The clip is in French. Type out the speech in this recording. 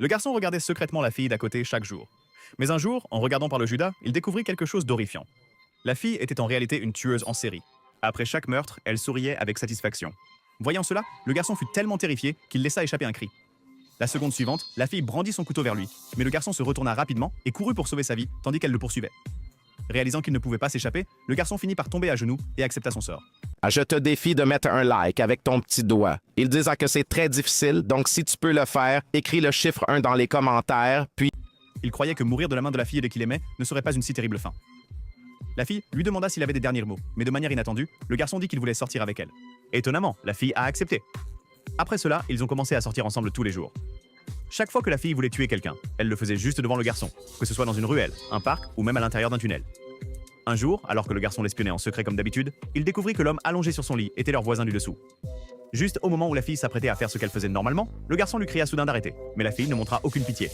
Le garçon regardait secrètement la fille d'à côté chaque jour. Mais un jour, en regardant par le Judas, il découvrit quelque chose d'horrifiant. La fille était en réalité une tueuse en série. Après chaque meurtre, elle souriait avec satisfaction. Voyant cela, le garçon fut tellement terrifié qu'il laissa échapper un cri. La seconde suivante, la fille brandit son couteau vers lui, mais le garçon se retourna rapidement et courut pour sauver sa vie, tandis qu'elle le poursuivait. Réalisant qu'il ne pouvait pas s'échapper, le garçon finit par tomber à genoux et accepta son sort. Je te défie de mettre un like avec ton petit doigt. Ils disent que c'est très difficile, donc si tu peux le faire, écris le chiffre 1 dans les commentaires, puis... Il croyait que mourir de la main de la fille qu'il aimait ne serait pas une si terrible fin. La fille lui demanda s'il avait des derniers mots, mais de manière inattendue, le garçon dit qu'il voulait sortir avec elle. Étonnamment, la fille a accepté. Après cela, ils ont commencé à sortir ensemble tous les jours. Chaque fois que la fille voulait tuer quelqu'un, elle le faisait juste devant le garçon, que ce soit dans une ruelle, un parc ou même à l'intérieur d'un tunnel. Un jour, alors que le garçon l'espionnait en secret comme d'habitude, il découvrit que l'homme allongé sur son lit était leur voisin du dessous. Juste au moment où la fille s'apprêtait à faire ce qu'elle faisait normalement, le garçon lui cria soudain d'arrêter, mais la fille ne montra aucune pitié.